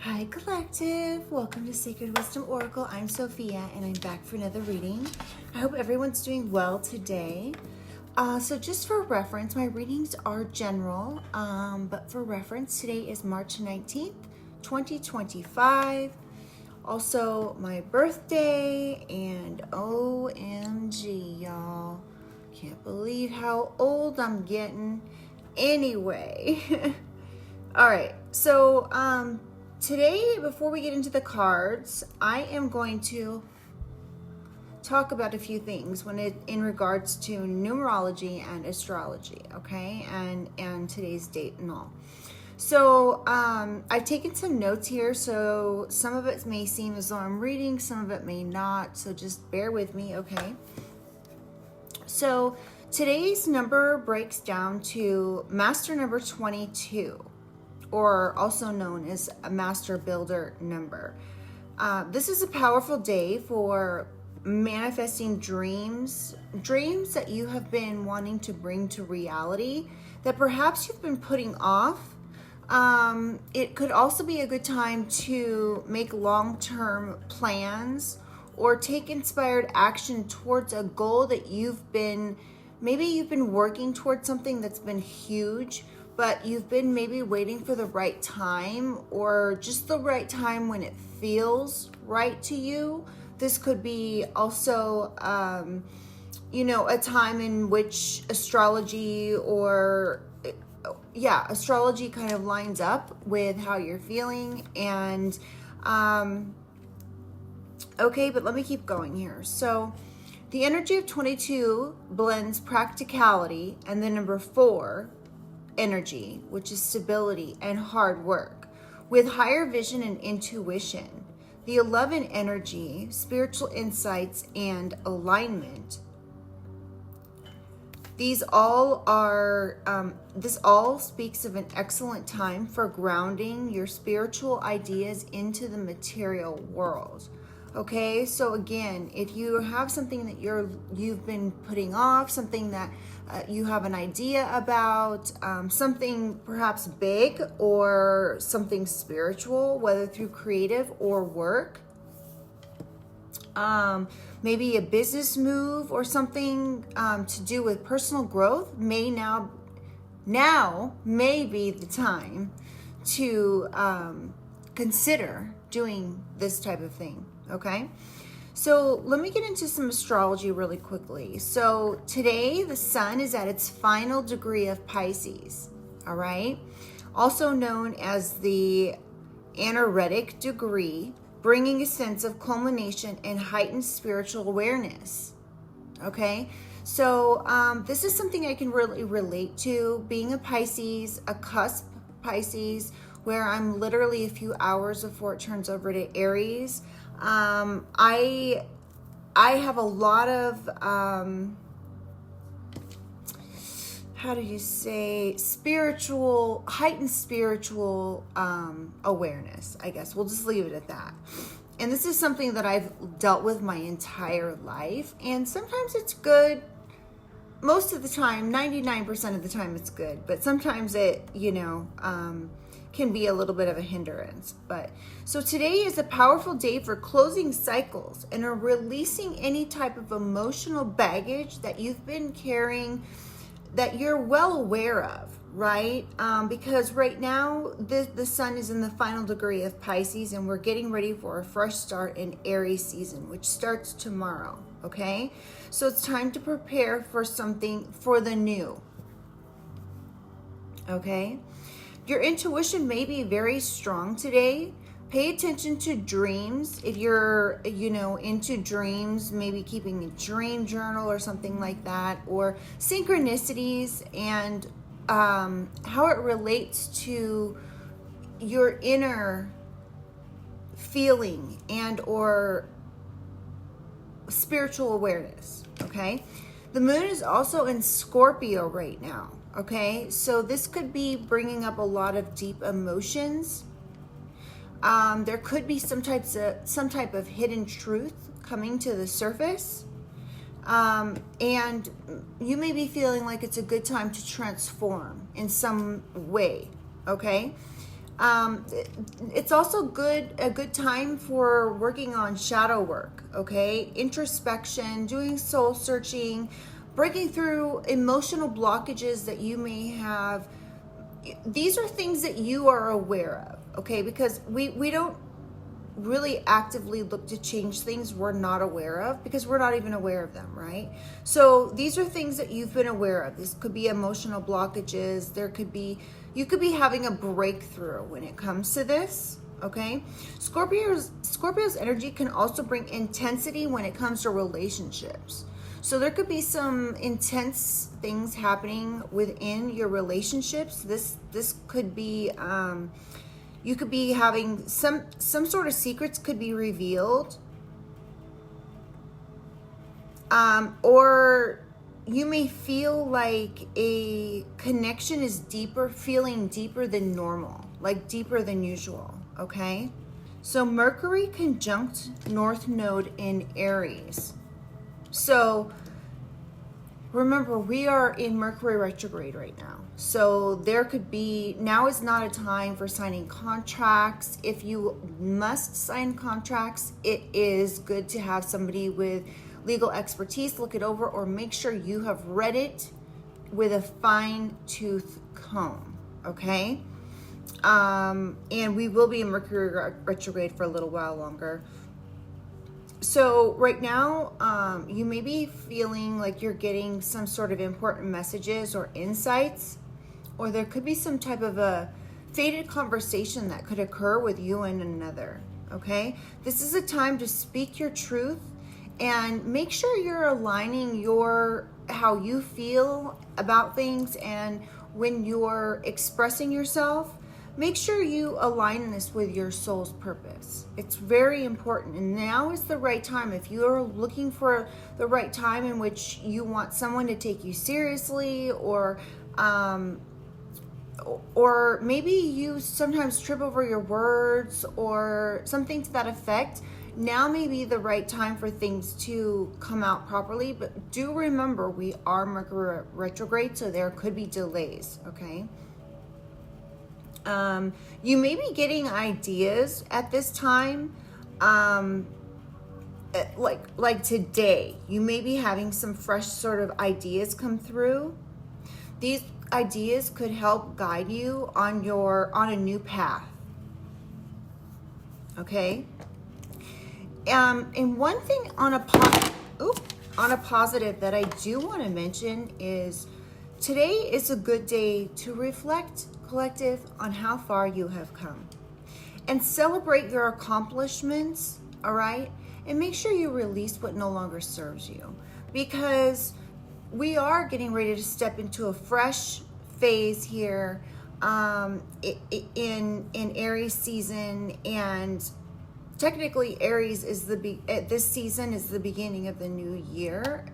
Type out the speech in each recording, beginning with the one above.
Hi Collective, welcome to Sacred Wisdom Oracle. I'm Sophia and I'm back for another reading. I hope everyone's doing well today. So just for reference, my readings are general, but for reference, today is March 19th, 2025. Also my birthday, and OMG y'all, can't believe how old I'm getting. Anyway, all right, so today, before we get into the cards, I am going to talk about a few things in regards to numerology and astrology, okay, and today's date and all. So I've taken some notes here, so some of it may seem as though I'm reading, some of it may not, so just bear with me, okay? So today's number breaks down to master number 22. Or also known as a master builder number. This is a powerful day for manifesting dreams that you have been wanting to bring to reality that perhaps you've been putting off. It could also be a good time to make long-term plans or take inspired action towards a goal that maybe you've been working towards something that's been huge, but you've been maybe waiting for the right time, or just the right time when it feels right to you. This could be also, a time in which astrology kind of lines up with how you're feeling. And, okay, but let me keep going here. So the energy of 22 blends practicality and the number 4, energy, which is stability and hard work, with higher vision and intuition. The 11 energy, spiritual insights and alignment. This all speaks of an excellent time for grounding your spiritual ideas into the material world. Okay, so again, if you have something that you've been putting off, something that you have an idea about, something perhaps big or something spiritual, whether through creative or work, maybe a business move or something to do with personal growth, now may be the time to consider doing this type of thing. Okay, so let me get into some astrology really quickly. So today the sun is at its final degree of Pisces, all right, also known as the anaretic degree, bringing a sense of culmination and heightened spiritual awareness. Okay, so this is something I can really relate to, being a Pisces, a cusp Pisces, where I'm literally a few hours before it turns over to Aries. I have a lot of, heightened spiritual awareness, I guess. We'll just leave it at that. And this is something that I've dealt with my entire life. And sometimes it's good. Most of the time, 99% of the time it's good. But sometimes it, can be a little bit of a hindrance. But so today is a powerful day for closing cycles and releasing any type of emotional baggage that you've been carrying that you're well aware of, right? Because right now the sun is in the final degree of Pisces and we're getting ready for a fresh start in Aries season, which starts tomorrow. Okay, so it's time to prepare for something, for the new. Okay, your intuition may be very strong today. Pay attention to dreams. If you're, into dreams, maybe keeping a dream journal or something like that, or synchronicities and how it relates to your inner feeling and or spiritual awareness, okay? The moon is also in Scorpio right now, okay? So this could be bringing up a lot of deep emotions. There could be some type of hidden truth coming to the surface. And you may be feeling like it's a good time to transform in some way, okay? It's also a good time for working on shadow work, okay? Introspection, doing soul searching, breaking through emotional blockages that you may have. These are things that you are aware of, okay? Because we don't really actively look to change things we're not aware of, because we're not even aware of them, right? So these are things that you've been aware of. This could be emotional blockages. You could be having a breakthrough when it comes to this, okay? Scorpio's energy can also bring intensity when it comes to relationships. So there could be some intense things happening within your relationships. This could be you could be having some sort of secrets could be revealed, or you may feel like a connection is feeling deeper than normal, like deeper than usual, okay? So Mercury conjunct North Node in Aries. So remember, we are in Mercury retrograde right now. So now is not a time for signing contracts. If you must sign contracts, it is good to have somebody with legal expertise look it over, or make sure you have read it with a fine-tooth comb, okay? And we will be in Mercury retrograde for a little while longer. So right now, you may be feeling like you're getting some sort of important messages or insights, or there could be some type of a fated conversation that could occur with you and another, okay? This is a time to speak your truth and make sure you're aligning how you feel about things, and when you're expressing yourself, make sure you align this with your soul's purpose. It's very important. And now is the right time. If you're looking for the right time in which you want someone to take you seriously, or maybe you sometimes trip over your words or something to that effect, now may be the right time for things to come out properly. But do remember, we are Mercury retrograde, so there could be delays, okay? You may be getting ideas at this time, like today. You may be having some fresh sort of ideas come through. These ideas could help guide you on a new path. Okay. And one thing on a positive that I do want to mention is today is a good day to reflect, collective, on how far you have come, and celebrate your accomplishments, all right? And make sure you release what no longer serves you, because we are getting ready to step into a fresh phase here in Aries season. And technically Aries is this season is the beginning of the new year,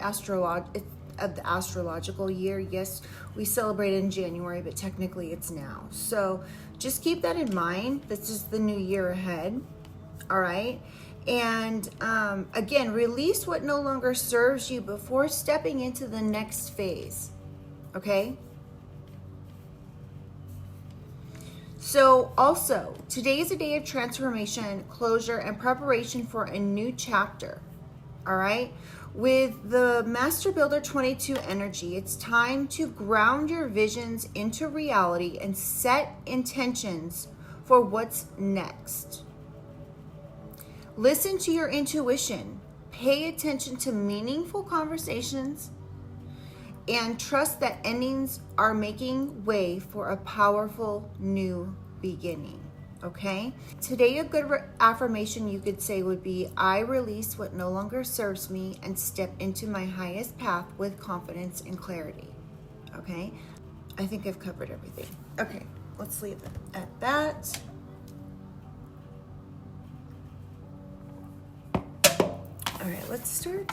of the astrological year. Yes, we celebrate in January, but technically it's now. So just keep that in mind. This is the new year ahead. All right. And again, release what no longer serves you before stepping into the next phase. Okay. So also, today is a day of transformation, closure, and preparation for a new chapter. All right. With the Master Builder 22 energy, it's time to ground your visions into reality and set intentions for what's next. Listen to your intuition, pay attention to meaningful conversations, and trust that endings are making way for a powerful new beginning. Okay? Today, a good affirmation you could say would be, I release what no longer serves me and step into my highest path with confidence and clarity. Okay? I think I've covered everything. Okay, let's leave it at that. All right, let's start.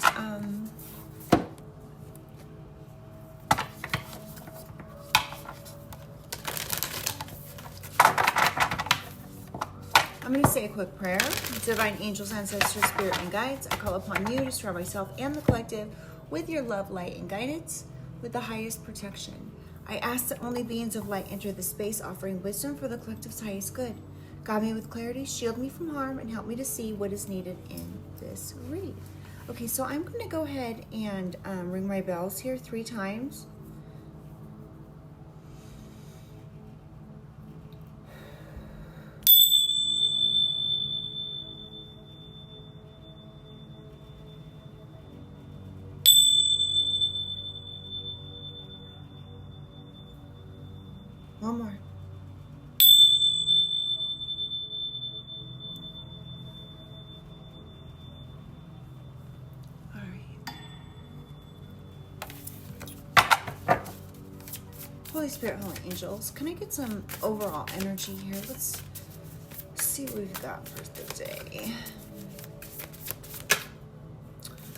I'm going to say a quick prayer. Divine angels, ancestors, spirit, and guides, I call upon you to surround myself and the collective with your love, light, and guidance, with the highest protection. I ask that only beings of light enter the space, offering wisdom for the collective's highest good. Guide me with clarity, shield me from harm, and help me to see what is needed in this read. Okay, so I'm going to go ahead and ring my bells here 3 times. One more. All right. Holy Spirit, Holy Angels, can I get some overall energy here? Let's see what we've got for the day.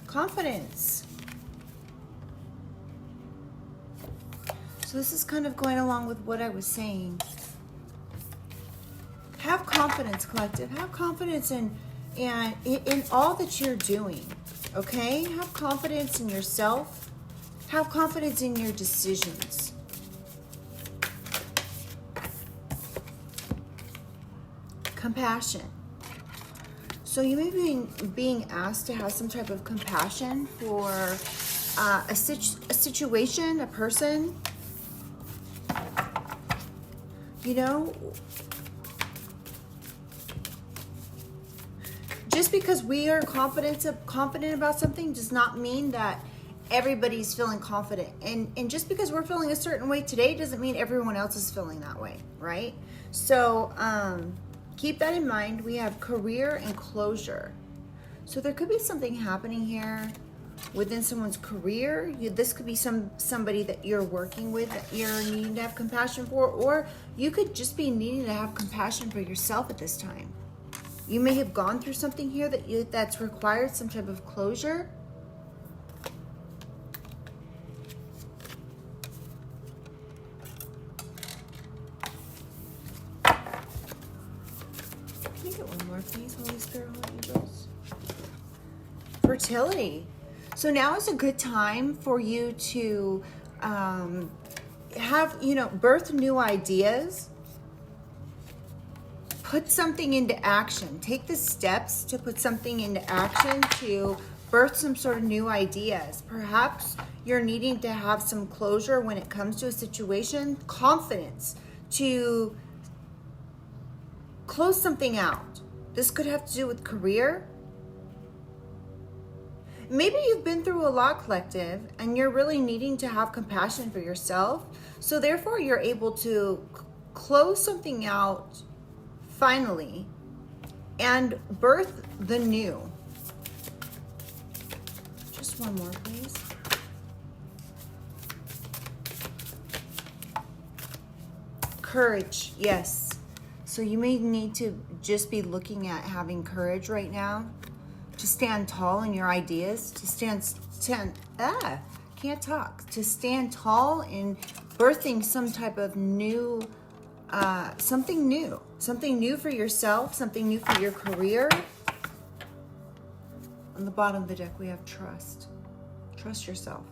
Confidence. So this is kind of going along with what I was saying. Have confidence, collective. Have confidence in all that you're doing, okay? Have confidence in yourself. Have confidence in your decisions. Compassion. So you may be being asked to have some type of compassion for a situation, a person. You know, just because we are confident about something does not mean that everybody's feeling confident. And just because we're feeling a certain way today doesn't mean everyone else is feeling that way, right? So keep that in mind. We have career and closure. So there could be something happening here within someone's career. This could be somebody that you're working with that you're needing to have compassion for, or you could just be needing to have compassion for yourself at this time. You may have gone through something here that's required some type of closure. Can I get one more, please, Holy Spirit, Holy Angels? Fertility. So now is a good time for you to birth new ideas. Put something into action. Take the steps to put something into action to birth some sort of new ideas. Perhaps you're needing to have some closure when it comes to a situation. Confidence to close something out. This could have to do with career. Maybe you've been through a lot, collective, and you're really needing to have compassion for yourself. So therefore, you're able to close something out finally and birth the new. Just one more, please. Courage, yes. So you may need to just be looking at having courage right now. To stand tall in your ideas, to stand tall in birthing some type of new, something new for yourself, something new for your career. On the bottom of the deck, we have trust. Trust yourself.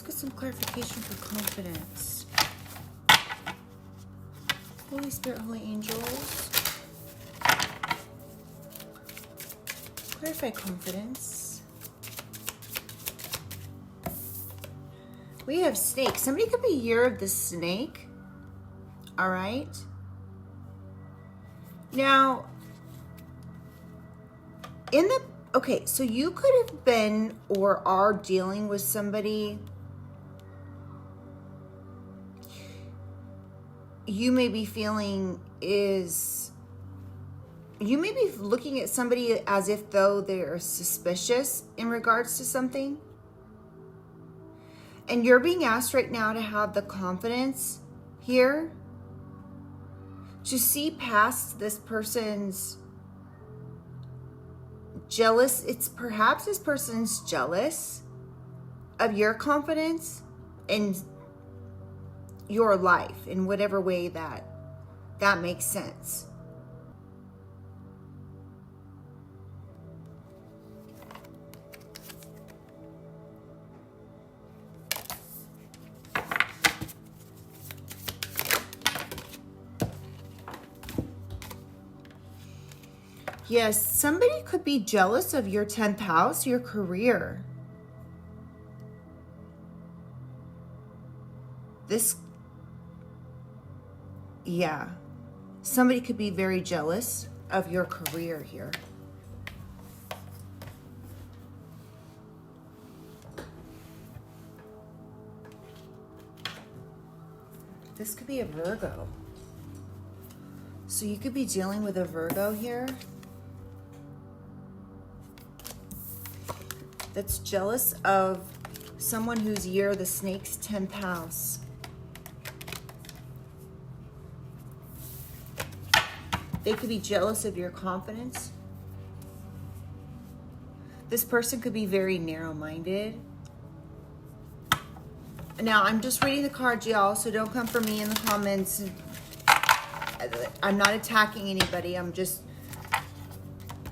Some clarification for confidence. Holy Spirit, Holy Angels. Clarify confidence. We have snake. Somebody could be year of the snake. All right. Now, okay, so you could have been or are dealing with somebody. You may be looking at somebody as if though they're suspicious in regards to something. And you're being asked right now to have the confidence here to see past this person's jealous. It's perhaps this person's jealous of your confidence and your life in whatever way that makes sense. Yes, somebody could be jealous of your 10th house, your career. Yeah, somebody could be very jealous of your career here. This could be a Virgo. So you could be dealing with a Virgo here that's jealous of someone whose year the snake's 10th house. They could be jealous of your confidence. This person could be very narrow-minded. Now, I'm just reading the cards, y'all, so don't come for me in the comments. I'm not attacking anybody. I'm just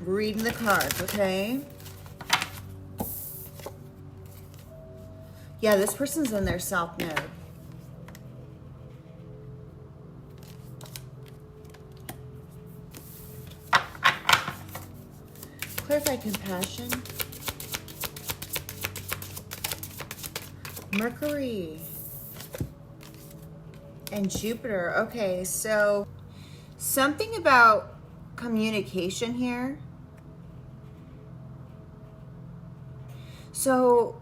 reading the cards, okay? Yeah, this person's in their South Node. Clarify compassion. Mercury and Jupiter. Okay, so something about communication here. So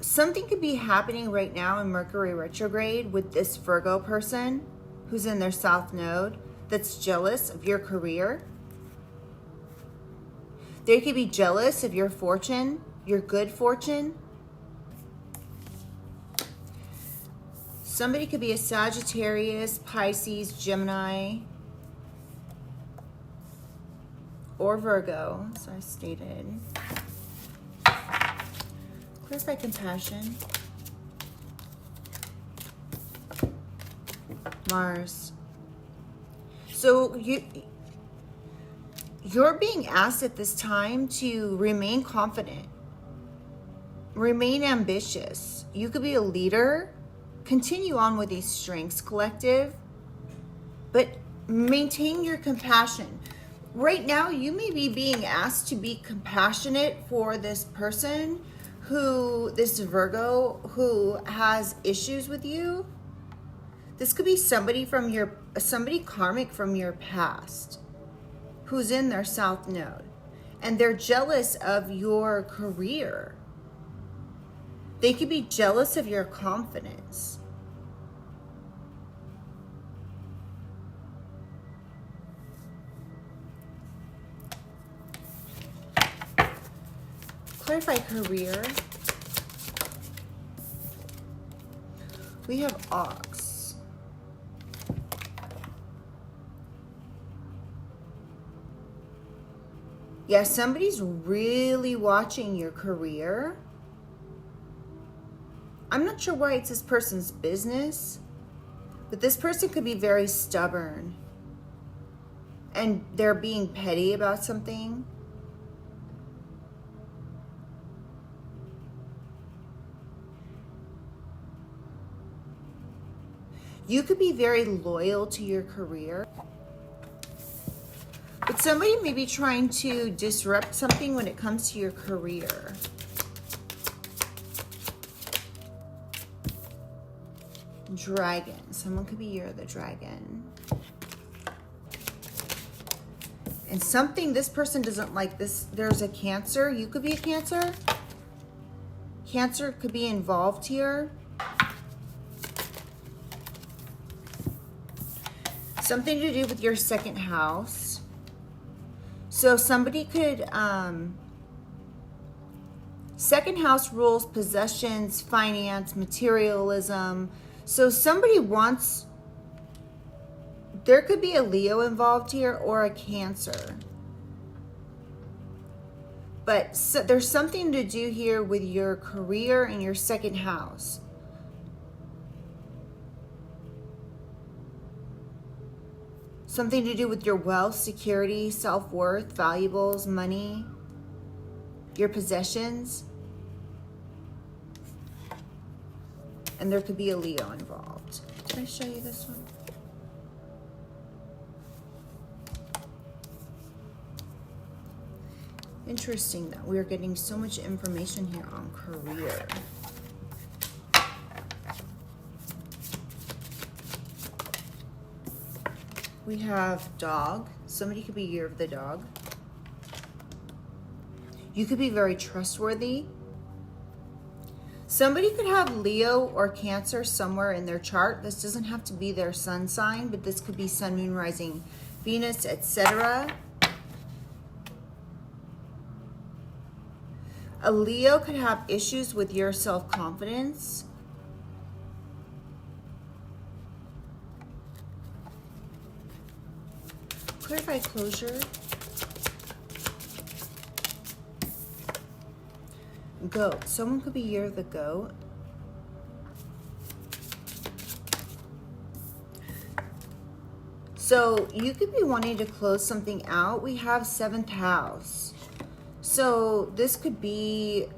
something could be happening right now in Mercury retrograde with this Virgo person who's in their South Node that's jealous of your career. They could be jealous of your fortune, your good fortune. Somebody could be a Sagittarius, Pisces, Gemini, or Virgo, as I stated. Clarify compassion. Mars. So you're being asked at this time to remain confident, remain ambitious. You could be a leader. Continue on with these strengths, collective, but maintain your compassion. Right now, you may be being asked to be compassionate for this person this Virgo who has issues with you. This could be somebody karmic from your past who's in their South Node, and they're jealous of your career. They could be jealous of your confidence. Clarify career. We have Ox. Yeah, somebody's really watching your career. I'm not sure why it's this person's business, but this person could be very stubborn and they're being petty about something. You could be very loyal to your career, but somebody may be trying to disrupt something when it comes to your career. Dragon. Someone could be you're the dragon. And something this person doesn't like this. There's a Cancer. You could be a Cancer. Cancer could be involved here. Something to do with your second house. So somebody could, second house rules possessions, finance, materialism. So somebody wants, there could be a Leo involved here or a Cancer. But there's something to do here with your career and your second house. Something to do with your wealth, security, self-worth, valuables, money, your possessions. And there could be a Leo involved. Did I show you this one? Interesting that we're getting so much information here on career. We have dog. Somebody could be year of the dog. You could be very trustworthy. Somebody could have Leo or Cancer somewhere in their chart. This doesn't have to be their sun sign, but this could be sun, moon, rising, Venus, etc. A Leo could have issues with your self-confidence. Clarify closure. Goat. Someone could be year of the goat. So you could be wanting to close something out. We have 7th house. So this could be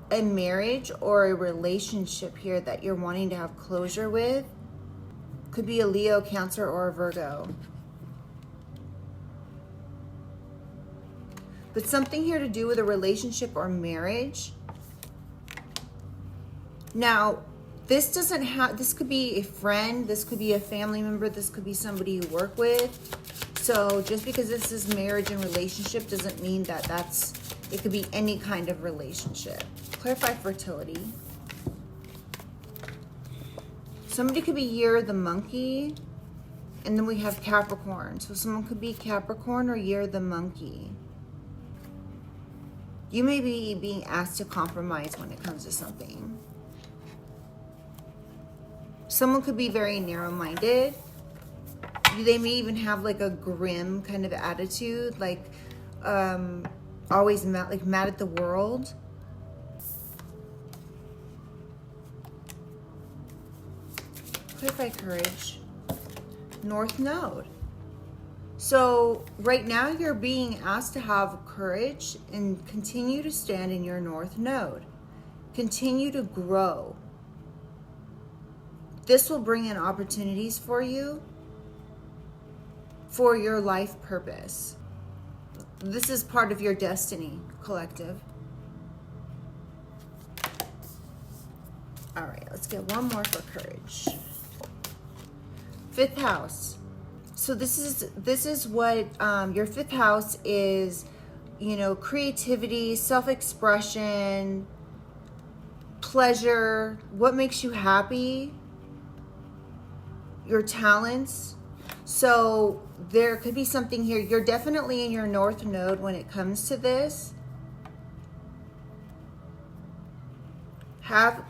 a marriage or a relationship here that you're wanting to have closure with. Could be a Leo, Cancer, or a Virgo. But something here to do with a relationship or marriage. Now, this doesn't have, this could be a friend, this could be a family member, this could be somebody you work with. So just because this is marriage and relationship doesn't mean that it could be any kind of relationship. Clarify fertility. Somebody could be year of the monkey. And then we have Capricorn. So someone could be Capricorn or year of the monkey. You may be being asked to compromise when it comes to something. Someone could be very narrow-minded. They may even have like a grim kind of attitude, like always mad at the world. Clarify courage. North Node. So right now you're being asked to have courage and continue to stand in your North Node. Continue to grow. This will bring in opportunities for you for your life purpose. This is part of your destiny, collective. All right, let's get one more for courage. 5th house. So this is what your 5th house is, you know, creativity, self-expression, pleasure, what makes you happy, your talents. So there could be something here. You're definitely in your North Node when it comes to this.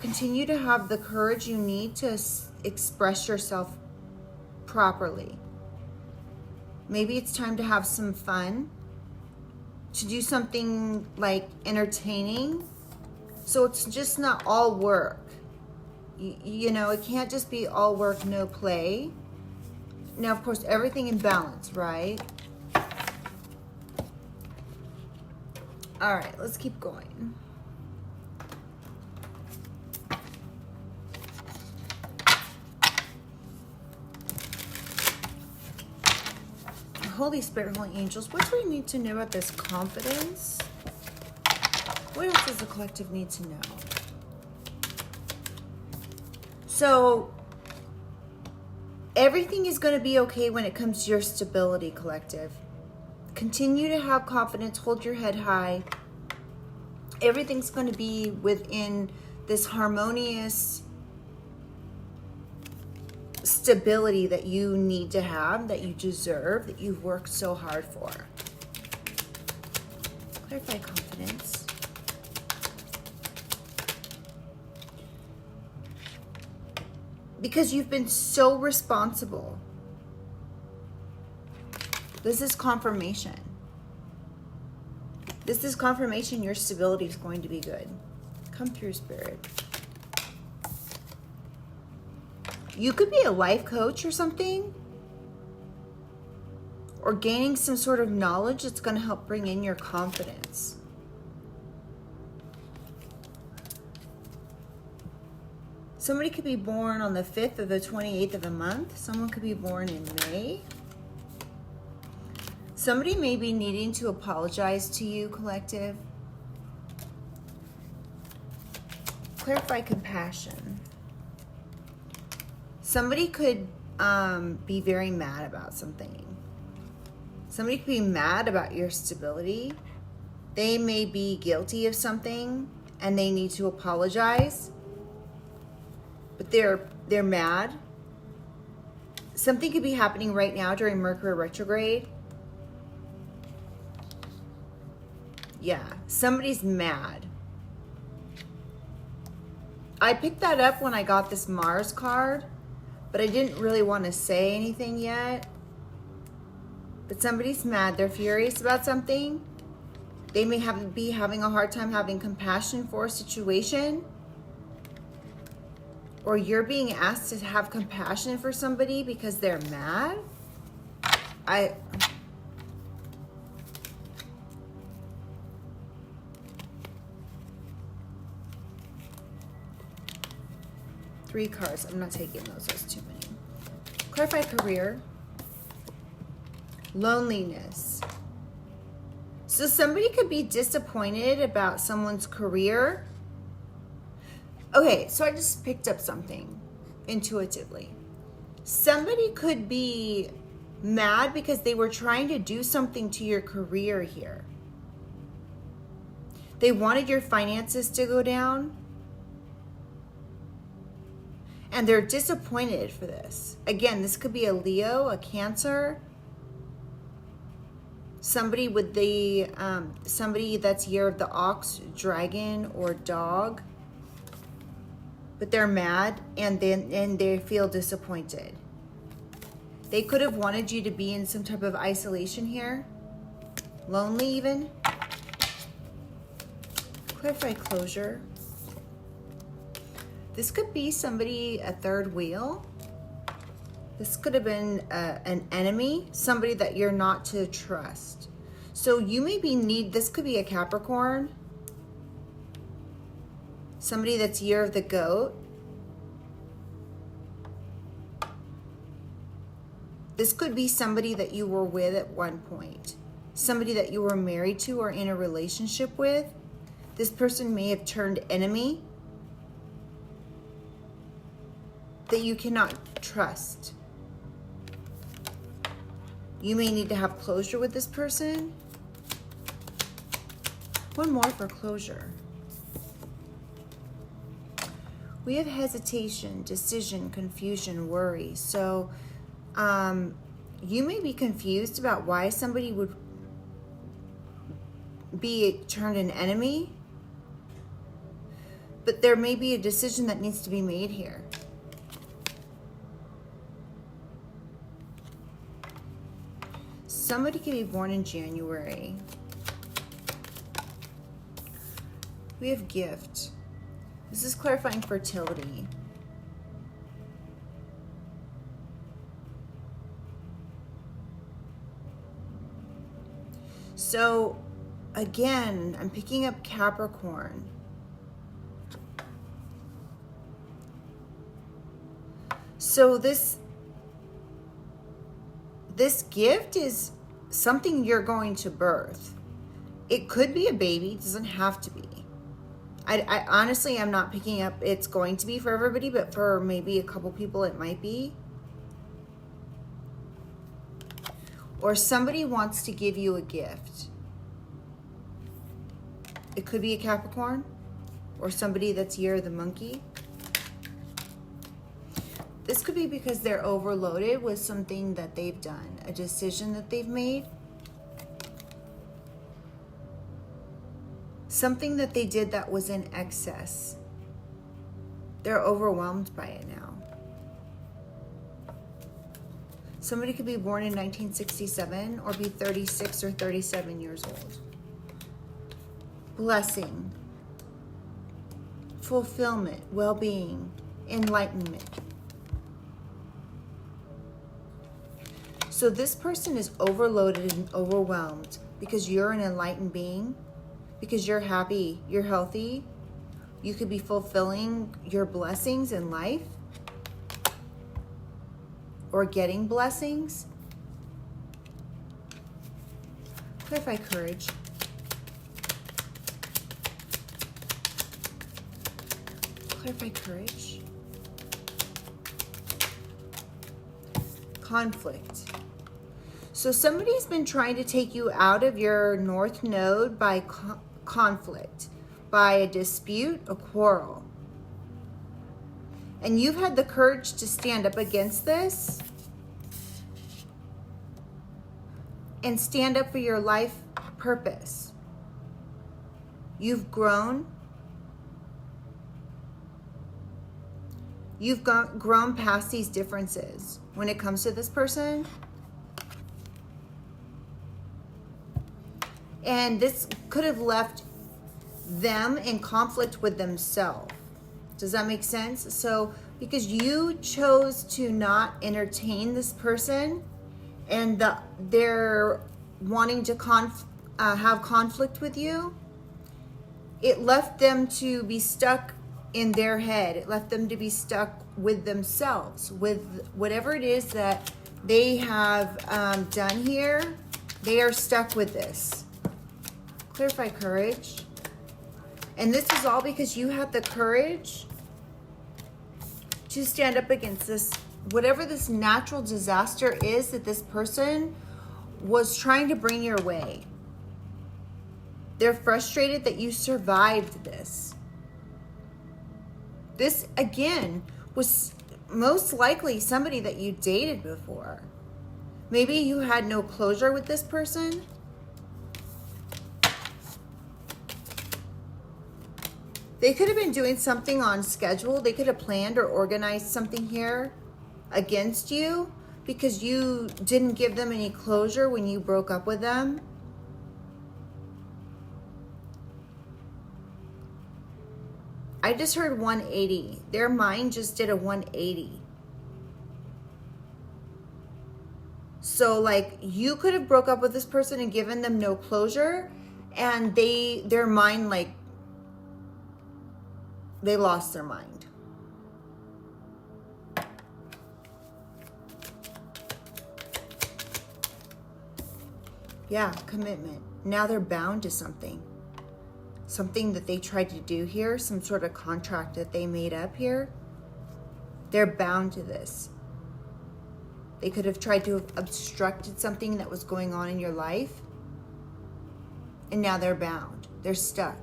Continue to have the courage you need to express yourself properly. Maybe it's time to have some fun, to do something like entertaining. So it's just not all work. You know, it can't just be all work, no play. Now, of course, everything in balance, right? All right, let's keep going. Holy Spirit, Holy Angels, what do we need to know about this confidence? What else does the collective need to know? So, everything is going to be okay when it comes to your stability, collective. Continue to have confidence, hold your head high. Everything's going to be within this harmonious stability that you need to have, that you deserve, that you've worked so hard for. Clarify confidence. Because you've been so responsible. This is confirmation. This is confirmation your stability is going to be good. Come through, Spirit. You could be a life coach or something. or gaining some sort of knowledge that's going to help bring in your confidence. Somebody could be born on the 5th or the 28th of a month. Someone could be born in May. Somebody may be needing to apologize to you, collective. Clarify compassion. Somebody could be very mad about something. Somebody could be mad about your stability. They may be guilty of something and they need to apologize. But they're mad. Something could be happening right now during Mercury retrograde. Yeah, somebody's mad. I picked that up when I got this Mars card, but I didn't really want to say anything yet. But somebody's mad. They're furious about something. They may be having a hard time having compassion for a situation. Or you're being asked to have compassion for somebody because they're mad. Three cards. I'm not taking those. There's too many. Clarify career. Loneliness. So somebody could be disappointed about someone's career. Okay, so I just picked up something intuitively. Somebody could be mad because they were trying to do something to your career here. They wanted your finances to go down. And they're disappointed for this. Again, this could be a Leo, a Cancer. Somebody with the, somebody that's year of the ox, dragon, or dog. But they're mad and they feel disappointed. They could have wanted you to be in some type of isolation here. Lonely even. Clarify closure. This could be somebody, a third wheel. This could have been an enemy, somebody that you're not to trust. So you may be this could be a Capricorn. Somebody that's year of the goat. This could be somebody that you were with at one point. Somebody that you were married to or in a relationship with. This person may have turned enemy. That you cannot trust. You may need to have closure with this person. One more for closure. We have hesitation, decision, confusion, worry. So you may be confused about why somebody would be turned an enemy. But there may be a decision that needs to be made here. Somebody could be born in January. We have gift. This is clarifying fertility. So again, I'm picking up Capricorn. So this gift is something you're going to birth. It could be a baby, it doesn't have to be. I honestly am not picking up it's going to be for everybody, but for maybe a couple people it might be. Or somebody wants to give you a gift. It could be a Capricorn or somebody that's year of the monkey. This could be because they're overloaded with something that they've done, a decision that they've made. Something that they did that was in excess. They're overwhelmed by it now. Somebody could be born in 1967 or be 36 or 37 years old. Blessing, fulfillment, well-being, enlightenment. So this person is overloaded and overwhelmed because you're an enlightened being, because you're happy, you're healthy, you could be fulfilling your blessings in life or getting blessings. Clarify courage. Clarify courage. Conflict. So somebody's been trying to take you out of your north node by conflict, by a dispute, a quarrel. And you've had the courage to stand up against this and stand up for your life purpose. You've grown. You've grown past these differences when it comes to this person. And this could have left them in conflict with themselves. Does that make sense? So because you chose to not entertain this person and they're wanting to have conflict with you, it left them to be stuck in their head. It left them to be stuck with themselves, with whatever it is that they have done here. They are stuck with this. Clarify courage. And this is all because you had the courage to stand up against this, whatever this natural disaster is that this person was trying to bring your way. They're frustrated that you survived this. This, again, was most likely somebody that you dated before. Maybe you had no closure with this person. They could have been doing something on schedule. They could have planned or organized something here against you because you didn't give them any closure when you broke up with them. I just heard 180. Their mind just did a 180. So like you could have broke up with this person and given them no closure, and their mind, like, they lost their mind. Yeah, commitment. Now they're bound to something. Something that they tried to do here, some sort of contract that they made up here. They're bound to this. They could have tried to have obstructed something that was going on in your life. And now they're bound. They're stuck.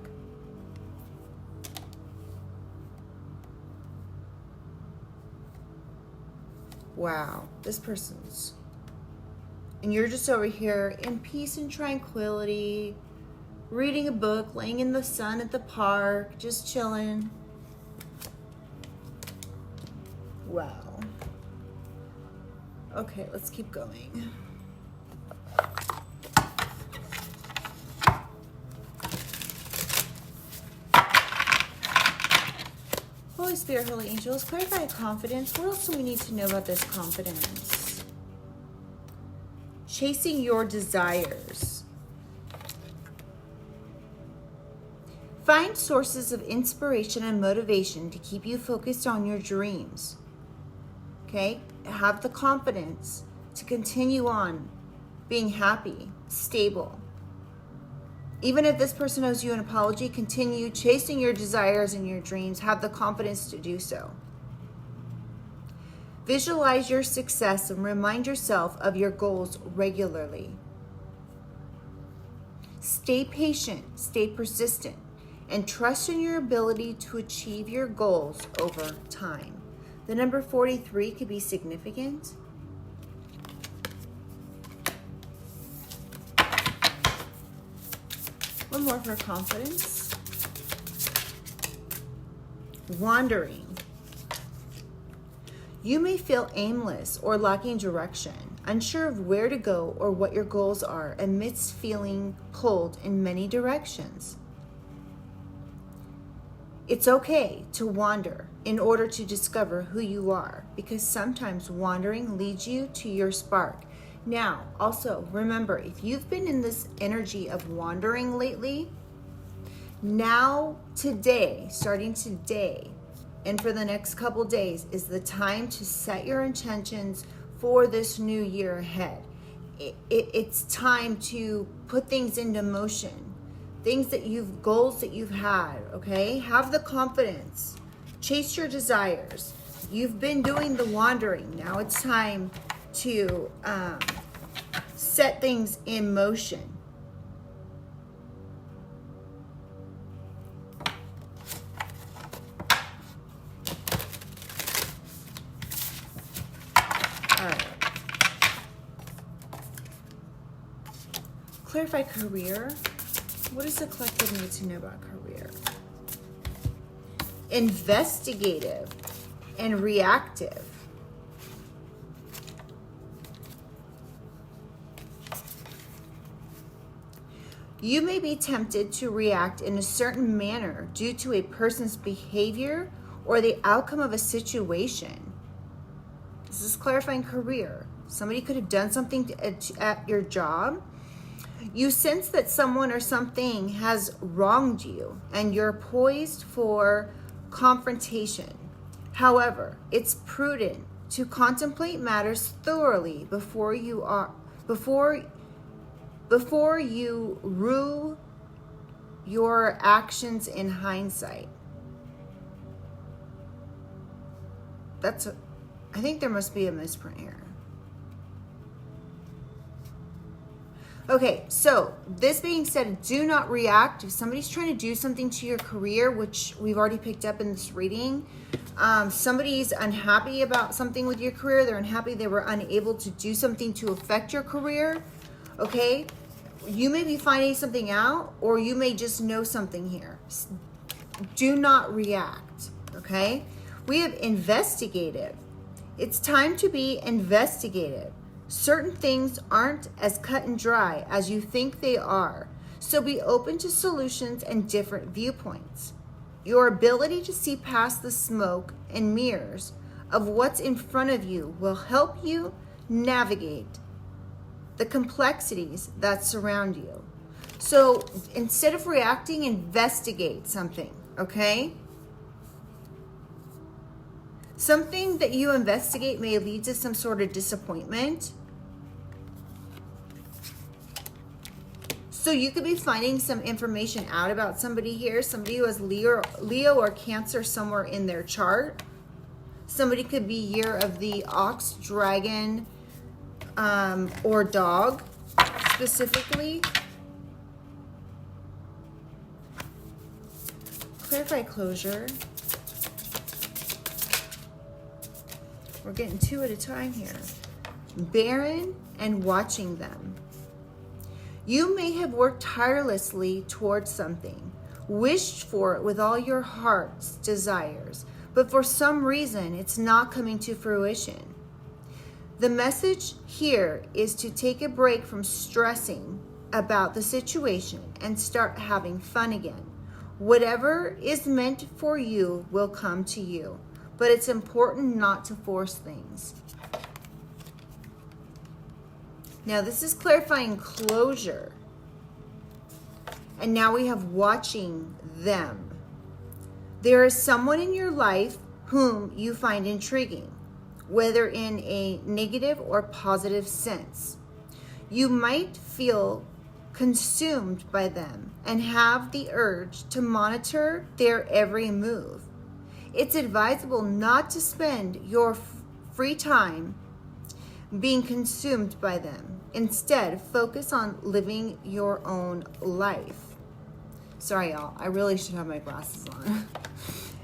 Wow, this person's... And you're just over here in peace and tranquility, reading a book, laying in the sun at the park, just chilling. Wow. Okay, let's keep going. Holy Spirit, Holy Angels, clarify confidence. What else do we need to know about this confidence? Chasing your desires. Find sources of inspiration and motivation to keep you focused on your dreams. Okay? Have the confidence to continue on being happy, stable. Even if this person owes you an apology, continue chasing your desires and your dreams. Have the confidence to do so. Visualize your success and remind yourself of your goals regularly. Stay patient, stay persistent, and trust in your ability to achieve your goals over time. The number 43 could be significant. One more for confidence. Wandering. You may feel aimless or lacking direction, unsure of where to go or what your goals are, amidst feeling pulled in many directions. It's okay to wander in order to discover who you are, because sometimes wandering leads you to your spark Now, also remember, if you've been in this energy of wandering lately, now today, starting today, and for the next couple days is the time to set your intentions for this new year ahead. It's time to put things into motion, goals that you've had, okay? Have the confidence, chase your desires. You've been doing the wandering. Now it's time to set things in motion. All right. Clarify career. What does the collective need to know about career? Investigative and reactive. You may be tempted to react in a certain manner due to a person's behavior or the outcome of a situation. This is clarifying career. Somebody could have done something at your job. You sense that someone or something has wronged you and you're poised for confrontation. However, it's prudent to contemplate matters thoroughly before you rue your actions in hindsight. I think there must be a misprint here. Okay, so this being said, do not react. If somebody's trying to do something to your career, which we've already picked up in this reading, somebody's unhappy about something with your career. They're unhappy they were unable to do something to affect your career. Okay, you may be finding something out, or you may just know something here. Do not react, okay? We have investigative. It's time to be investigative. Certain things aren't as cut and dry as you think they are, so be open to solutions and different viewpoints. Your ability to see past the smoke and mirrors of what's in front of you will help you navigate the complexities that surround you. So instead of reacting, investigate something, okay? Something that you investigate may lead to some sort of disappointment. So you could be finding some information out about somebody here, somebody who has Leo or Cancer somewhere in their chart. Somebody could be year of the ox, dragon, or dog specifically. Clarify closure. We're getting two at a time here. Barren and watching them. You may have worked tirelessly towards something, wished for it with all your heart's desires, but for some reason it's not coming to fruition. The message here is to take a break from stressing about the situation and start having fun again. Whatever is meant for you will come to you, but it's important not to force things. Now this is clarifying closure. And now we have watching them. There is someone in your life whom you find intriguing, whether in a negative or positive sense. You might feel consumed by them and have the urge to monitor their every move. It's advisable not to spend your free time being consumed by them. Instead, focus on living your own life. Sorry, y'all. I really should have my glasses on.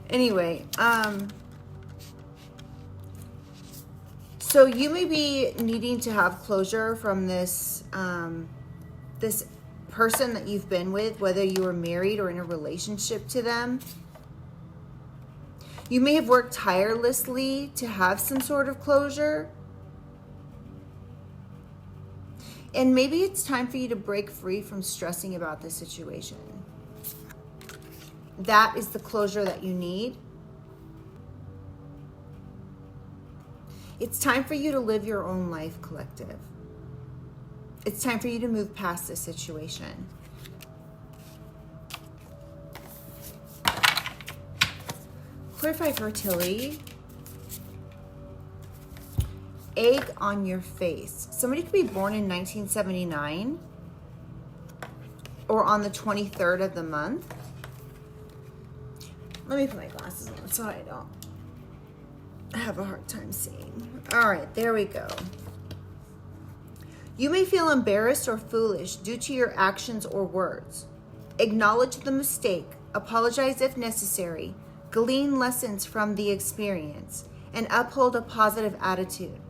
Anyway, so you may be needing to have closure from this this person that you've been with, whether you were married or in a relationship to them. You may have worked tirelessly to have some sort of closure. And maybe it's time for you to break free from stressing about the situation. That is the closure that you need. It's time for you to live your own life, collective. It's time for you to move past this situation. Clarify fertility. Egg on your face. Somebody could be born in 1979 or on the 23rd of the month. Let me put my glasses on so I don't have a hard time seeing. All right, there we go. You may feel embarrassed or foolish due to your actions or words. Acknowledge the mistake, apologize if necessary, glean lessons from the experience, and uphold a positive attitude.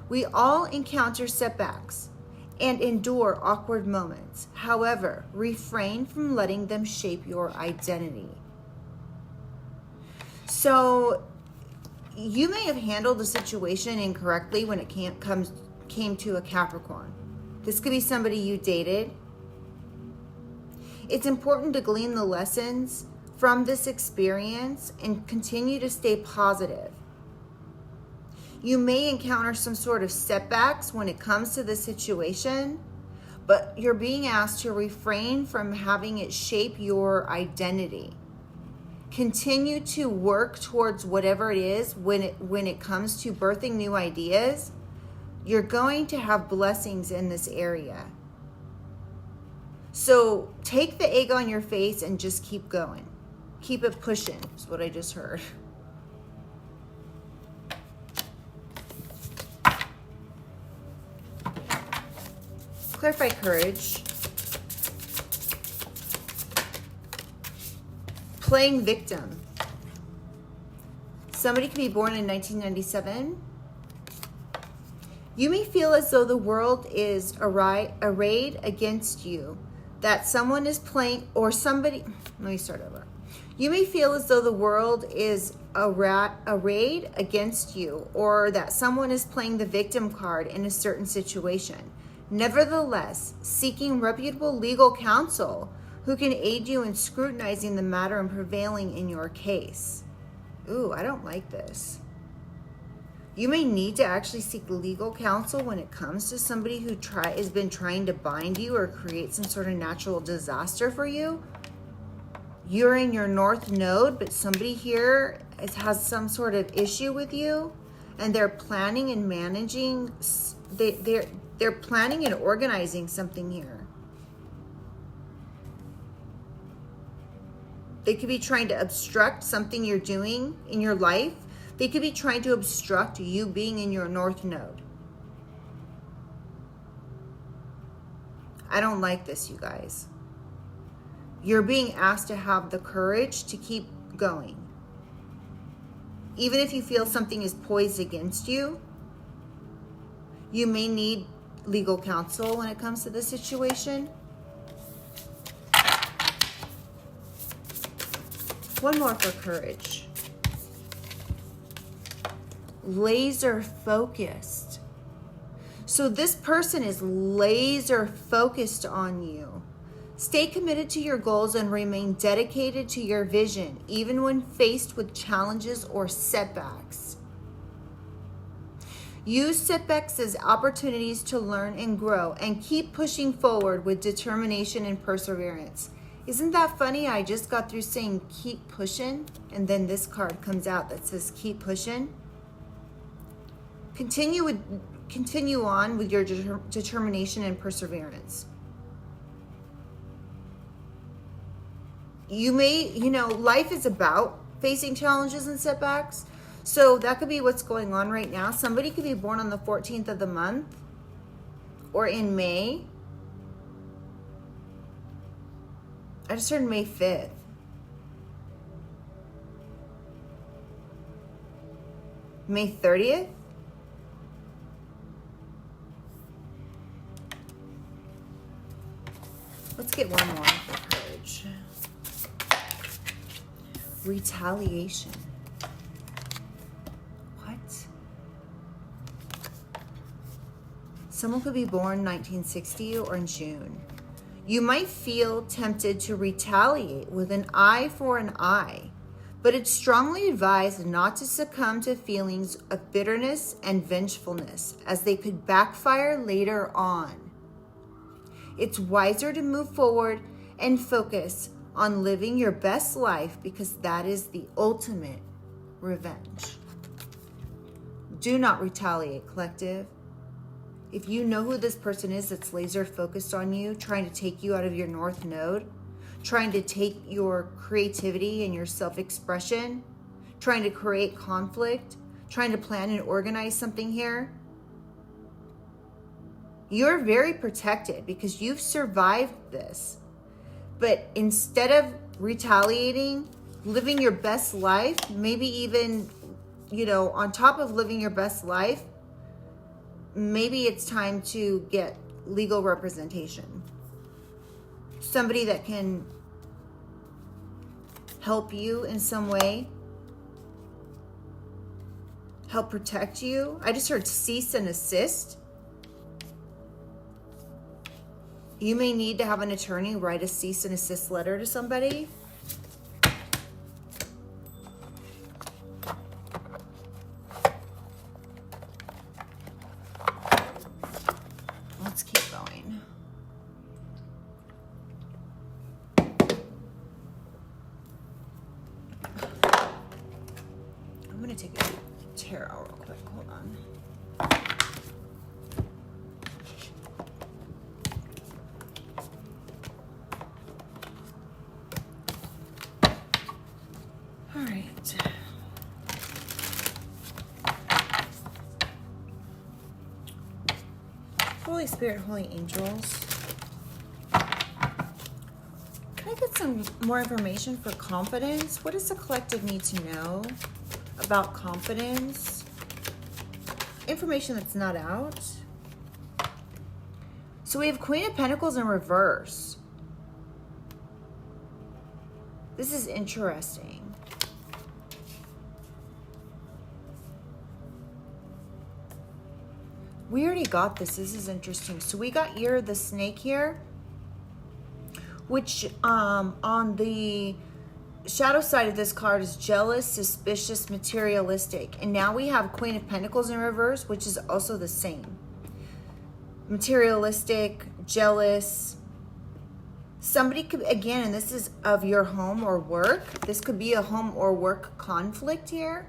We all encounter setbacks and endure awkward moments. However, refrain from letting them shape your identity. So, you may have handled the situation incorrectly when it came to a Capricorn. This could be somebody you dated. It's important to glean the lessons from this experience and continue to stay positive. You may encounter some sort of setbacks when it comes to the situation, but you're being asked to refrain from having it shape your identity. Continue to work towards whatever it is when it comes to birthing new ideas. You're going to have blessings in this area. So take the egg on your face and just keep going. Keep it pushing, is what I just heard. Clarify courage. Playing victim. Somebody could be born in 1997. You may feel as though the world is arrayed against you, that someone is playing, or somebody, let me start over. You may feel as though the world is arrayed against you, or that someone is playing the victim card in a certain situation. Nevertheless, seeking reputable legal counsel who can aid you in scrutinizing the matter and prevailing in your case. Ooh, I don't like this. You may need to actually seek legal counsel when it comes to somebody who has been trying to bind you or create some sort of natural disaster for you. You're in your north node, but somebody here has some sort of issue with you, and they're planning and managing. They're planning and organizing something here. They could be trying to obstruct something you're doing in your life. They could be trying to obstruct you being in your north node. I don't like this, you guys. You're being asked to have the courage to keep going. Even if you feel something is poised against you, you may need legal counsel when it comes to this situation. One more for courage. Laser focused. So this person is laser focused on you. Stay committed to your goals and remain dedicated to your vision, even when faced with challenges or setbacks. Use setbacks as opportunities to learn and grow, and keep pushing forward with determination and perseverance. Isn't that funny? I just got through saying keep pushing, and then this card comes out that says keep pushing. Continue on with your determination and perseverance. You may, life is about facing challenges and setbacks. So that could be what's going on right now. Somebody could be born on the 14th of the month or in May. I just heard May 5th. May 30th? Let's get one more for courage. Retaliation. What? Someone could be born 1960 or in June. You might feel tempted to retaliate with an eye for an eye, but it's strongly advised not to succumb to feelings of bitterness and vengefulness, as they could backfire later on. It's wiser to move forward and focus on living your best life, because that is the ultimate revenge. Do not retaliate, collective. If you know who this person is that's laser focused on you, trying to take you out of your north node, trying to take your creativity and your self-expression, trying to create conflict, trying to plan and organize something here, you're very protected because you've survived this. But instead of retaliating, living your best life, maybe even, on top of living your best life, maybe it's time to get legal representation. Somebody that can help you in some way, help protect you. I just heard cease and assist. You may need to have an attorney write a cease and assist letter to somebody. Let's keep going. I'm going to take a tarot real quick. Hold on. All right. Holy Spirit, Holy Angels. Can I get some more information for confidence? What does the collective need to know about confidence? Information that's not out. So we have Queen of Pentacles in reverse. This is interesting. We already got this. This is interesting. So we got Year of the Snake here, which on the shadow side of this card is jealous, suspicious, materialistic. And now we have Queen of Pentacles in reverse, which is also the same. Materialistic, jealous. Somebody could, again, and this is of your home or work. This could be a home or work conflict here.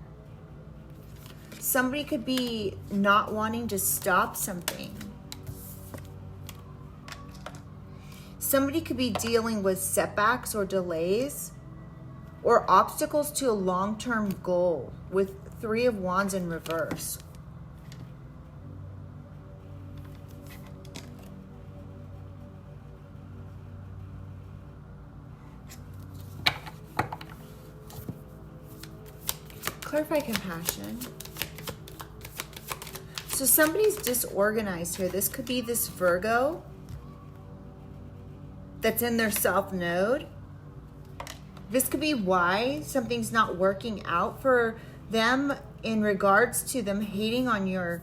Somebody could be not wanting to stop something. Somebody could be dealing with setbacks or delays or obstacles to a long-term goal with Three of Wands in reverse. Clarify compassion. So somebody's disorganized here. This could be this Virgo that's in their south node. This could be why something's not working out for them in regards to them hating on your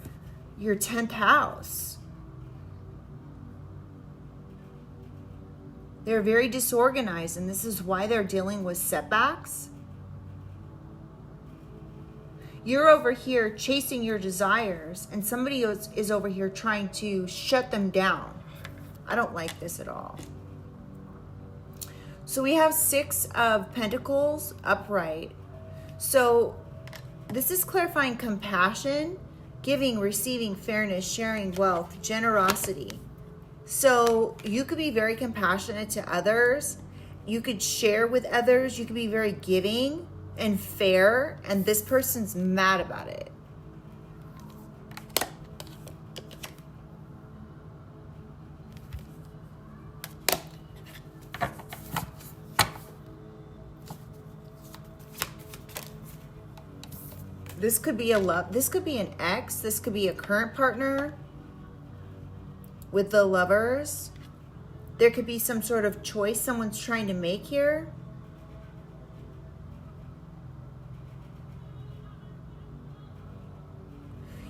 10th house. They're very disorganized, and this is why they're dealing with setbacks. You're over here chasing your desires, and somebody else is over here trying to shut them down. I don't like this at all. So we have Six of Pentacles upright. So this is clarifying compassion, giving, receiving, fairness, sharing, wealth, generosity. So you could be very compassionate to others. You could share with others. You could be very giving and fair, and this person's mad about it. This could be a love, this could be an ex, this could be a current partner with the Lovers. There could be some sort of choice someone's trying to make here.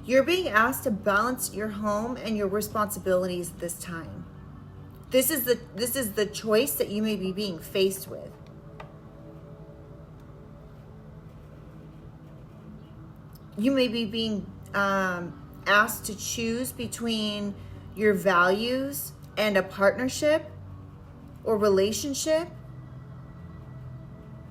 You're being asked to balance your home and your responsibilities this time. This is the choice that you may be being faced with. You may be being asked to choose between your values and a partnership or relationship.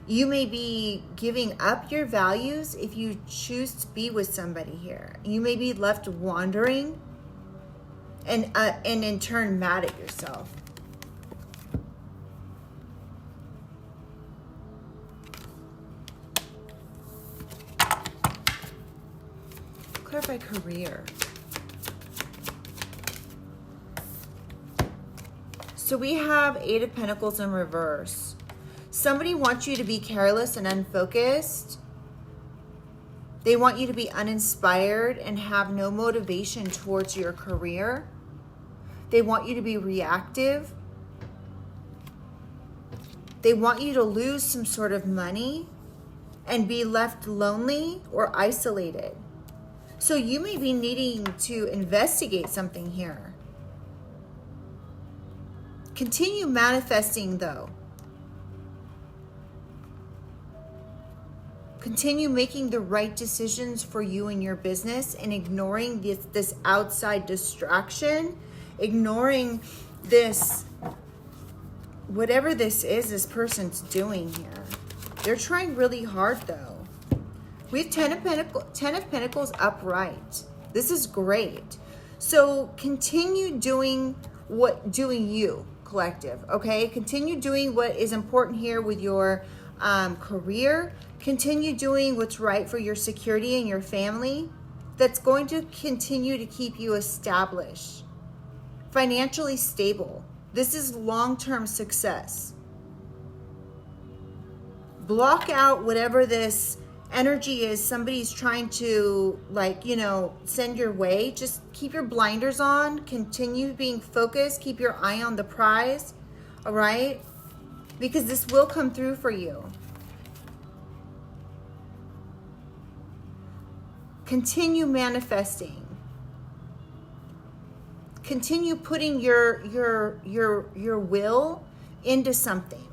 You may be giving up your values if you choose to be with somebody here. You may be left wandering and in turn mad at yourself. Clarify career. So we have Eight of Pentacles in reverse. Somebody wants you to be careless and unfocused. They want you to be uninspired and have no motivation towards your career. They want you to be reactive. They want you to lose some sort of money and be left lonely or isolated. So you may be needing to investigate something here. Continue manifesting though. Continue making the right decisions for you and your business and ignoring this outside distraction, ignoring this, whatever this is this person's doing here. They're trying really hard though. We have Ten of Pentacles upright. This is great. So continue doing you, collective, okay? Continue doing what is important here with your career. Continue doing what's right for your security and your family. That's going to continue to keep you established, financially stable. This is long-term success. Block out whatever this energy is somebody's trying to, like, you know, send your way. Just keep your blinders on. Continue being focused. Keep your eye on the prize, all right? Because this will come through for you. Continue manifesting. Continue putting your will into something.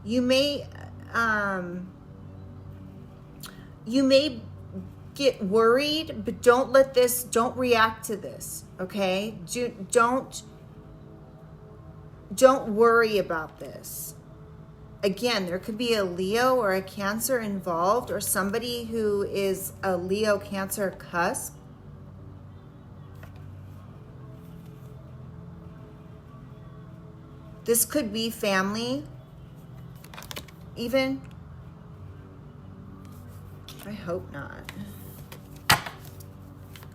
You may get worried, but don't react to this, okay? Don't worry about this. Again, there could be a Leo or a Cancer involved, or somebody who is a Leo Cancer cusp. This could be family, even. I hope not.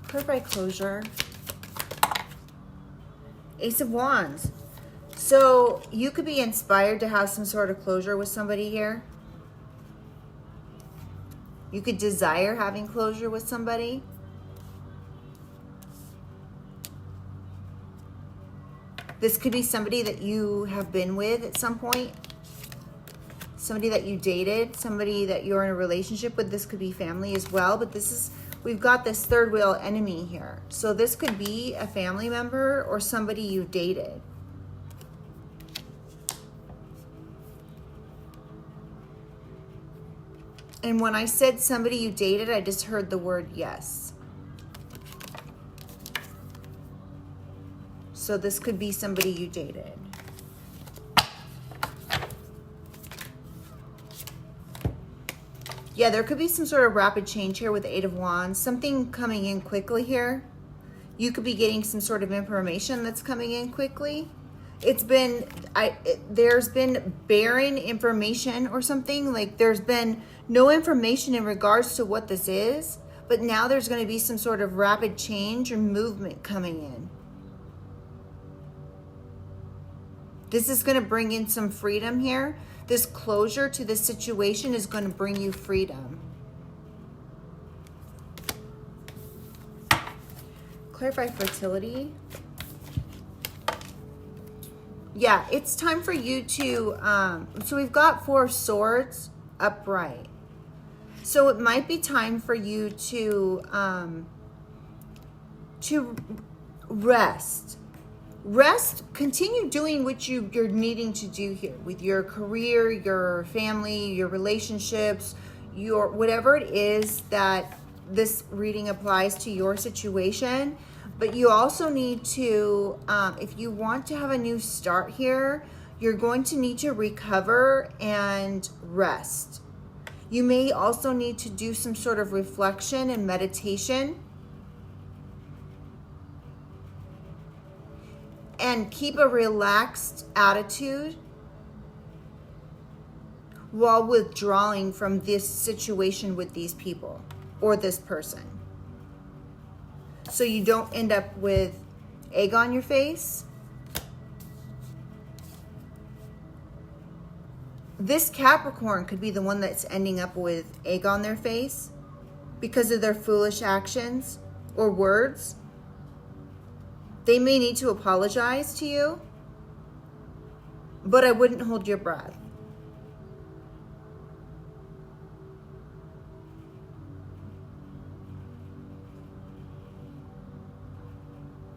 Clarify closure. Ace of Wands. So you could be inspired to have some sort of closure with somebody here. You could desire having closure with somebody. This could be somebody that you have been with at some point. Somebody that you dated, somebody that you're in a relationship with. This could be family as well, but this is, we've got this third wheel enemy here. So this could be a family member or somebody you dated. And when I said somebody you dated, I just heard the word yes. So this could be somebody you dated. Yeah, there could be some sort of rapid change here with the Eight of Wands. Something coming in quickly here. You could be getting some sort of information that's coming in quickly. There's been barren information or something. Like there's been no information in regards to what this is. But now there's going to be some sort of rapid change or movement coming in. This is going to bring in some freedom here. This closure to this situation is going to bring you freedom. Clarify fertility. Yeah, it's time for you to, so we've got Four of Swords upright. So it might be time for you to rest. Continue doing what you're needing to do here with your career, your family, your relationships, whatever it is that this reading applies to your situation. But you also need to, if you want to have a new start here, you're going to need to recover and rest. You may also need to do some sort of reflection and meditation. And keep a relaxed attitude while withdrawing from this situation with these people or this person. So you don't end up with egg on your face. This Capricorn could be the one that's ending up with egg on their face because of their foolish actions or words. They may need to apologize to you, but I wouldn't hold your breath.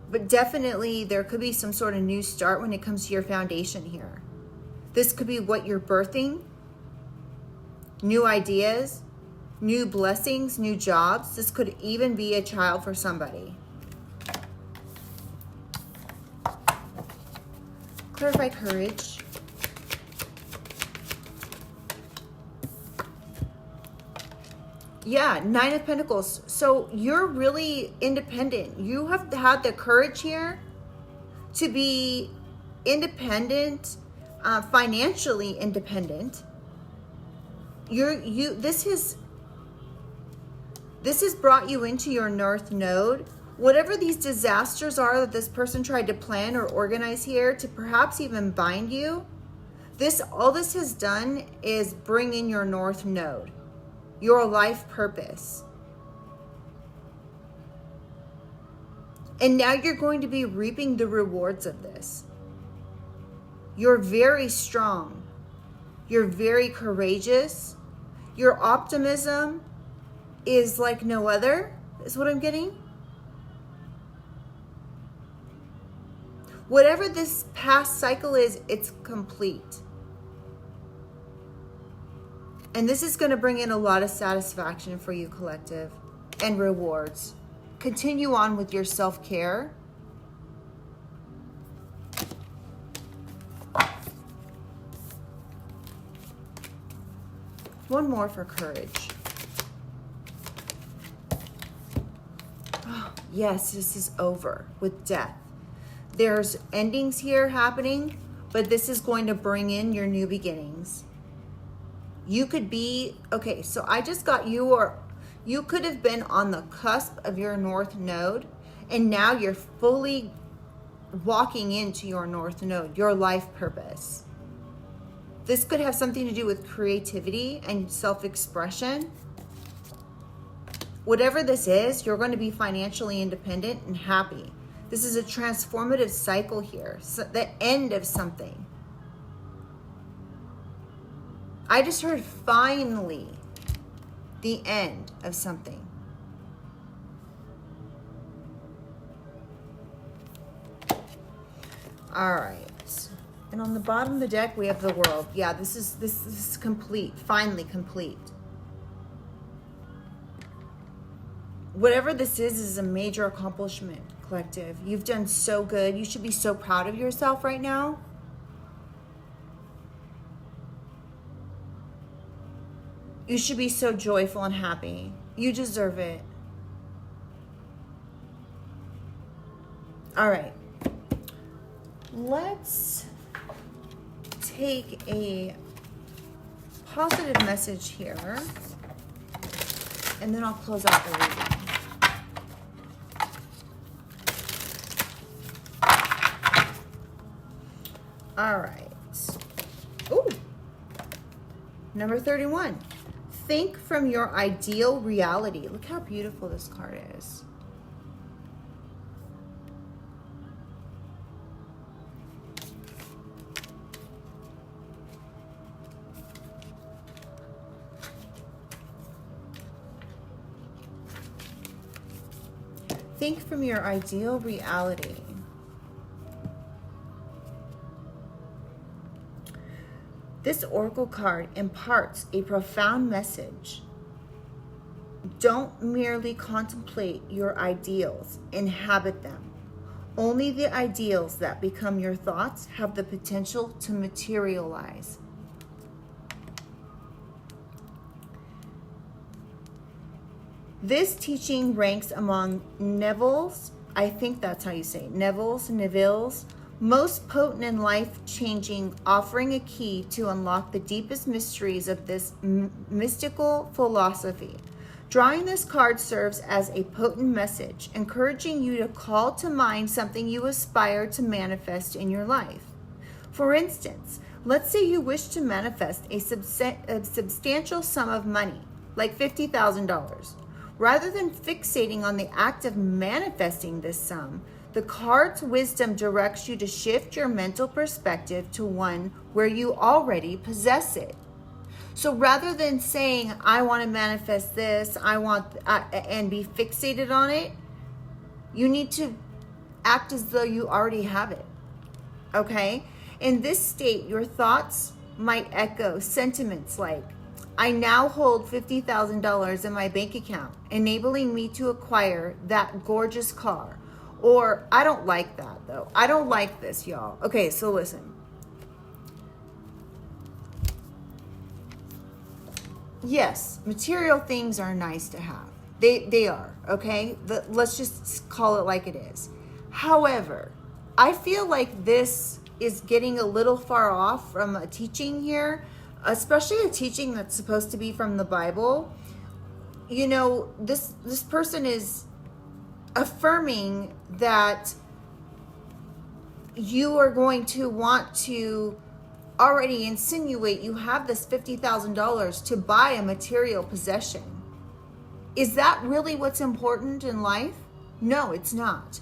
But definitely there could be some sort of new start when it comes to your foundation here. This could be what you're birthing, new ideas, new blessings, new jobs. This could even be a child for somebody. Clarify courage. Yeah, Nine of Pentacles. So you're really independent. You have had the courage here to be independent, financially independent. This has brought you into your North Node. Whatever these disasters are that this person tried to plan or organize here to perhaps even bind you, all this has done is bring in your North Node, your life purpose. And now you're going to be reaping the rewards of this. You're very strong. You're very courageous. Your optimism is like no other, is what I'm getting. Whatever this past cycle is, it's complete. And this is going to bring in a lot of satisfaction for you, collective, and rewards. Continue on with your self-care. One more for courage. Oh, yes, this is over with death. There's endings here happening, but this is going to bring in your new beginnings. You could be, okay, so I just got you could have been on the cusp of your North Node, and now you're fully walking into your North Node, your life purpose. This could have something to do with creativity and self-expression. Whatever this is, you're going to be financially independent and happy. This is a transformative cycle here, so the end of something. I just heard finally the end of something. All right. And on the bottom of the deck, we have the World. Yeah, this is complete, finally complete. Whatever this is a major accomplishment, collective. You've done so good. You should be so proud of yourself right now. You should be so joyful and happy. You deserve it. All right. Let's take a positive message here, and then I'll close out the reading. All right. Ooh. Number 31. Think from your ideal reality. Look how beautiful this card is. Think from your ideal reality. This oracle card imparts a profound message. Don't merely contemplate your ideals, inhabit them. Only the ideals that become your thoughts have the potential to materialize. This teaching ranks among Neville's, I think that's how you say it, Neville's most potent and life-changing, offering a key to unlock the deepest mysteries of this mystical philosophy. Drawing this card serves as a potent message, encouraging you to call to mind something you aspire to manifest in your life. For instance, let's say you wish to manifest a substantial sum of money, like $50,000. Rather than fixating on the act of manifesting this sum, the card's wisdom directs you to shift your mental perspective to one where you already possess it. So rather than saying, I want to manifest this, and be fixated on it, you need to act as though you already have it. Okay? In this state, your thoughts might echo sentiments like, I now hold $50,000 in my bank account, enabling me to acquire that gorgeous car. Or, I don't like that though. I don't like this, y'all. Okay, so listen. Yes, material things are nice to have. They are, okay? Let's just call it like it is. However, I feel like this is getting a little far off from a teaching here, especially a teaching that's supposed to be from the Bible. You know, this person is affirming that you are going to want to already insinuate you have this $50,000 to buy a material possession. Is that really what's important in life? No, it's not.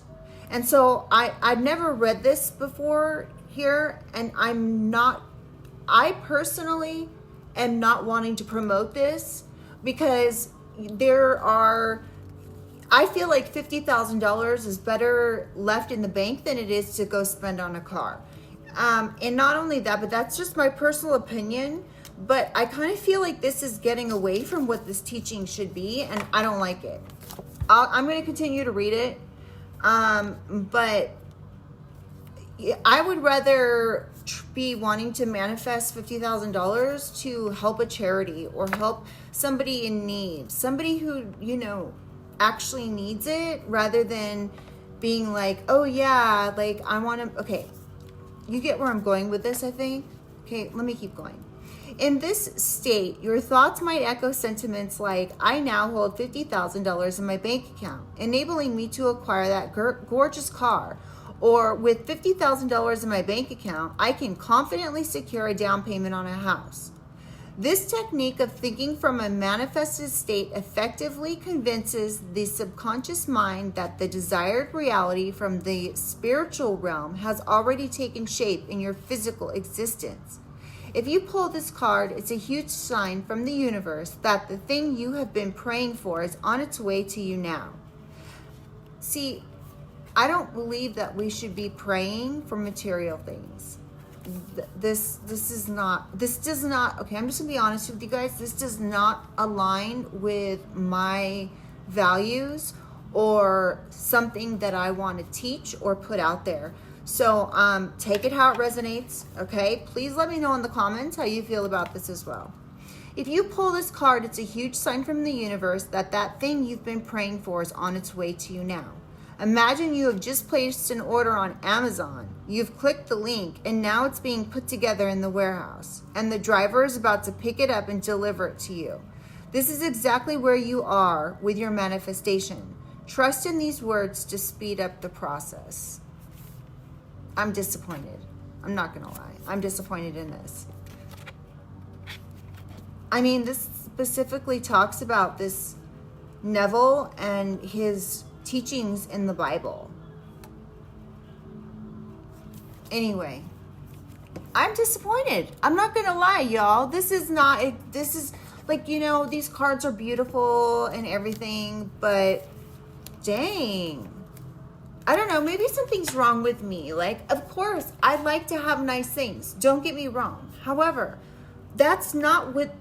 And so I've never read this before here, and I personally am not wanting to promote this because I feel like $50,000 is better left in the bank than it is to go spend on a car. And not only that, but that's just my personal opinion. But I kind of feel like this is getting away from what this teaching should be, and I don't like it. I'm going to continue to read it. But I would rather be wanting to manifest $50,000 to help a charity or help somebody in need, somebody who, you know, actually needs it, rather than being like, oh yeah, like I want to, okay, you get where I'm going with this, I think. Okay, let me keep going. In this state, your thoughts might echo sentiments like, I now hold $50,000 in my bank account, enabling me to acquire that gorgeous car. Or with $50,000 in my bank account, I can confidently secure a down payment on a house. This technique of thinking from a manifested state effectively convinces the subconscious mind that the desired reality from the spiritual realm has already taken shape in your physical existence. If you pull this card, it's a huge sign from the universe that the thing you have been praying for is on its way to you now. See, I don't believe that we should be praying for material things. This does not, okay, I'm just gonna be honest with you guys, this does not align with my values or something that I want to teach or put out there. So take it how it resonates, okay? Please let me know in the comments how you feel about this as well. If you pull this card, it's a huge sign from the universe that that thing you've been praying for is on its way to you now. Imagine you have just placed an order on Amazon. You've clicked the link and now it's being put together in the warehouse and the driver is about to pick it up and deliver it to you. This is exactly where you are with your manifestation. Trust in these words to speed up the process. I'm disappointed. I'm not gonna lie. I'm disappointed in this. I mean, this specifically talks about this Neville and his teachings in the Bible. Anyway, I'm disappointed. I'm not gonna lie, y'all. This is like, you know, these cards are beautiful and everything, but dang, I don't know, maybe something's wrong with me. Like, of course, I like to have nice things. Don't get me wrong. However, that's not what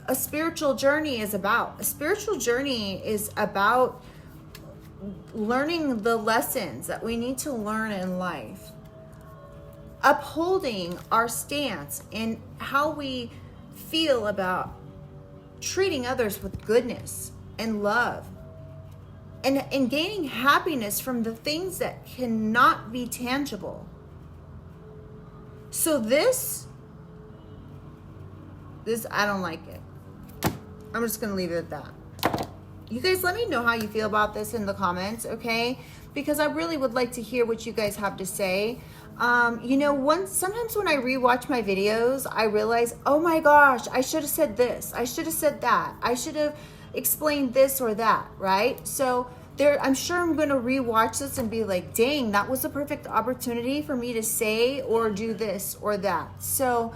a spiritual journey is about. A spiritual journey is about learning the lessons that we need to learn in life, upholding our stance and how we feel about treating others with goodness and love, and gaining happiness from the things that cannot be tangible. So this I don't like it. I'm just gonna leave it at that. You guys, let me know how you feel about this in the comments, okay? Because I really would like to hear what you guys have to say. You know, sometimes when I rewatch my videos, I realize, oh my gosh, I should have said this, I should have said that, I should have explained this or that, right? So I'm sure I'm going to rewatch this and be like, dang, that was a perfect opportunity for me to say or do this or that. So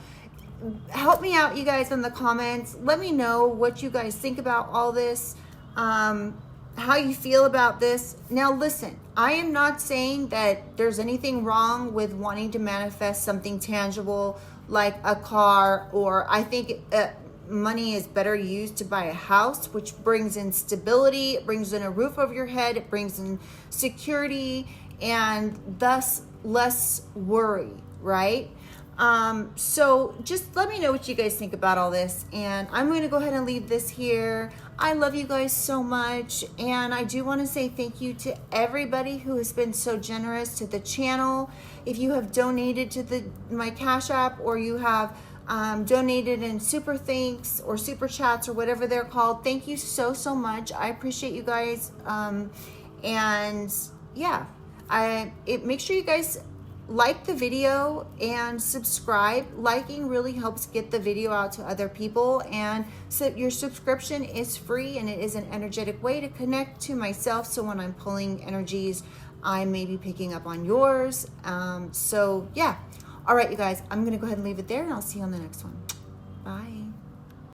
help me out, you guys, in the comments. Let me know what you guys think about all this, how you feel about this. Now listen, I am not saying that there's anything wrong with wanting to manifest something tangible like a car, or I think money is better used to buy a house, which brings in stability, it brings in a roof over your head, it brings in security, and thus less worry, right? So just let me know what you guys think about all this, and I'm going to go ahead and leave this here. I love you guys so much, and I do want to say thank you to everybody who has been so generous to the channel. If you have donated to my Cash App, or you have donated in super thanks or super chats or whatever they're called, thank you so much. I appreciate you guys. And yeah, make sure you guys like the video and subscribe. Liking really helps get the video out to other people, and so your subscription is free, and it is an energetic way to connect to myself, so when I'm pulling energies, I may be picking up on yours. So yeah. All right, you guys, I'm going to go ahead and leave it there, and I'll see you on the next one.